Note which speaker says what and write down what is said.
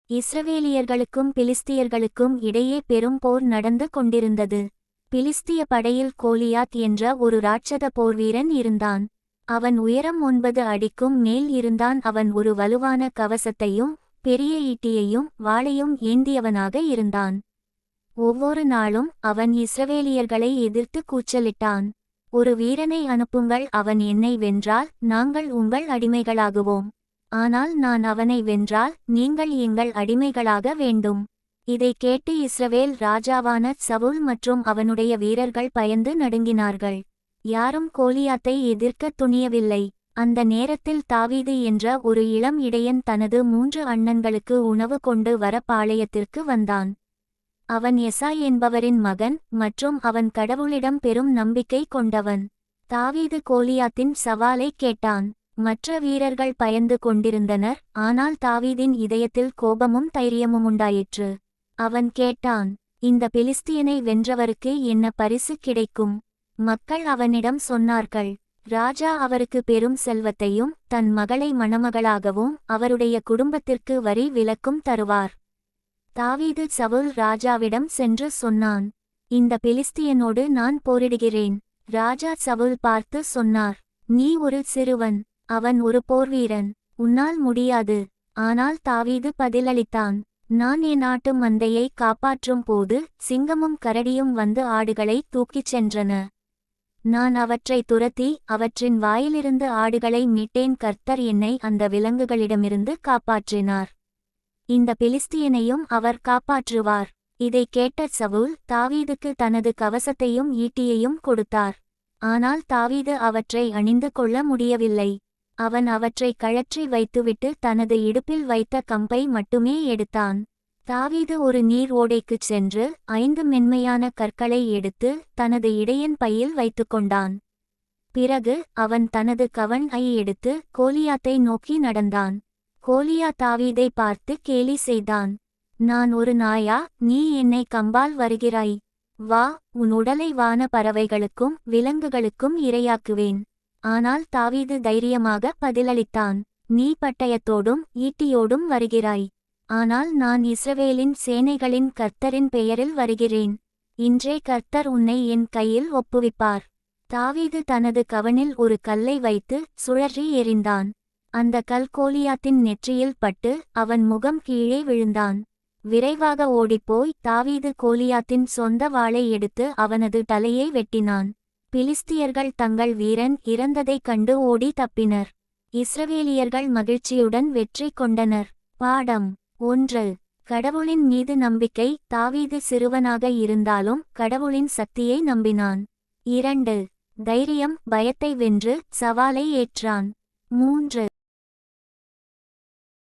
Speaker 1: இஸ்ரவேலியர்களுக்கும் பிலிஸ்தியர்களுக்கும் இடையே பெரும் போர் நடந்து கொண்டிருந்தது. பிலிஸ்திய படையில் கோலியாத் என்ற ஒரு ராட்சத போர்வீரன் இருந்தான். அவன் உயரம் 9 அடிக்கும் மேல் இருந்தான். அவன் ஒரு வலுவான கவசத்தையும் பெரிய ஈட்டியையும் வாளையும் ஏந்தியவனாக இருந்தான். ஒவ்வொரு நாளும் அவன் இஸ்ரவேலியர்களை எதிர்த்து கூச்சலிட்டான். ஒரு வீரனை அனுப்புங்கள், அவன் என்னை வென்றால் நாங்கள் உங்கள் அடிமைகளாகுவோம். ஆனால் நான் அவனை வென்றால் நீங்கள் எங்கள் அடிமைகளாக வேண்டும். இதைக் கேட்டு இஸ்ரவேல் ராஜாவான சவுல் மற்றும் அவனுடைய வீரர்கள் பயந்து நடுங்கினார்கள். யாரும் கோலியாத்தை எதிர்க்க துணியவில்லை. அந்த நேரத்தில் தாவீது என்ற ஒரு இளம் இடையன் தனது 3 அண்ணன்களுக்கு உணவு கொண்டு வர பாளையத்திற்கு வந்தான். அவன் எசாய் என்பவரின் மகன் மற்றும் அவன் கடவுளிடம் பெரும் நம்பிக்கை கொண்டவன். தாவீது கோலியாத்தின் சவாலை கேட்டான். மற்ற வீரர்கள் பயந்து கொண்டிருந்தனர். ஆனால் தாவீதின் இதயத்தில் கோபமும் தைரியமும் உண்டாயிற்று. அவன் கேட்டான், இந்த பெலிஸ்தியனை வென்றவருக்கு என்ன பரிசு கிடைக்கும்? மக்கள் அவனிடம் சொன்னார்கள், ராஜா அவருக்கு பெரும் செல்வத்தையும் தன் மகளை மணமகளாகவும் அவருடைய குடும்பத்திற்கு வரி விலக்கும் தருவார். தாவீது சவுல் ராஜாவிடம் சென்று சொன்னான், இந்த பெலிஸ்தியனோடு நான் போரிடுகிறேன். ராஜா சவுல் பார்த்து சொன்னார், நீ ஒரு சிறுவன், அவன் ஒரு போர்வீரன், உன்னால் முடியாது. ஆனால் தாவீது பதிலளித்தான், நான் என் ஆட்டு மந்தையை காப்பாற்றும் போது சிங்கமும் கரடியும் வந்து ஆடுகளை தூக்கிச் சென்றன. நான் அவற்றை துரத்தி அவற்றின் வாயிலிருந்து ஆடுகளை மீட்டேன். கர்த்தர் என்னை அந்த விலங்குகளிடமிருந்து காப்பாற்றினார். இந்த பெலிஸ்தியனையும் அவர் காப்பாற்றுவார். இதைக் கேட்ட சவுல் தாவீதுக்கு தனது கவசத்தையும் ஈட்டியையும் கொடுத்தார். ஆனால் தாவீது அவற்றை அணிந்து கொள்ள முடியவில்லை. அவன் அவற்றை கழற்றி வைத்துவிட்டு தனது இடுப்பில் வைத்த கம்பை மட்டுமே எடுத்தான். தாவீது ஒரு நீர் ஓடைக்குச் சென்று 5 மென்மையான கற்களை எடுத்து தனது இடையன் பையில் வைத்துக்கொண்டான். பிறகு அவன் தனது கவணை எடுத்து கோலியாத்தை நோக்கி நடந்தான். கோலியாத் தாவீதை பார்த்து கேலி செய்தான். நான் ஒரு நாயா, நீ என்னை கம்பால் வருகிறாய்? வா, உன் உடலை வான பறவைகளுக்கும் விலங்குகளுக்கும் இரையாக்குவேன். ஆனால் தாவீது தைரியமாக பதிலளித்தான், நீ பட்டயத்தோடும் ஈட்டியோடும் வருகிறாய். ஆனால் நான் இஸ்ரவேலின் சேனைகளின் கர்த்தரின் பெயரில் வருகிறேன். இன்றே கர்த்தர் உன்னை என் கையில் ஒப்புவிப்பார். தாவீது தனது கவனில் ஒரு கல்லை வைத்து சுழற்றி எறிந்தான். அந்த கல் கோலியாத்தின் நெற்றியில் பட்டு அவன் முகம் கீழே விழுந்தான். விரைவாக ஓடிப்போய் தாவீது கோலியாத்தின் சொந்த வாளை எடுத்து அவனது தலையை வெட்டினான். பிலிஸ்தியர்கள் தங்கள் வீரன் இறந்ததைக் கண்டு ஓடி தப்பினர். இஸ்ரவேலியர்கள் மகிழ்ச்சியுடன் வெற்றி கொண்டனர். பாடம் 1. கடவுளின் மீது நம்பிக்கை. தாவீது சிறுவனாக இருந்தாலும் கடவுளின் சக்தியை நம்பினான். 2. தைரியம், பயத்தை வென்று சவாலை ஏற்றான். 3.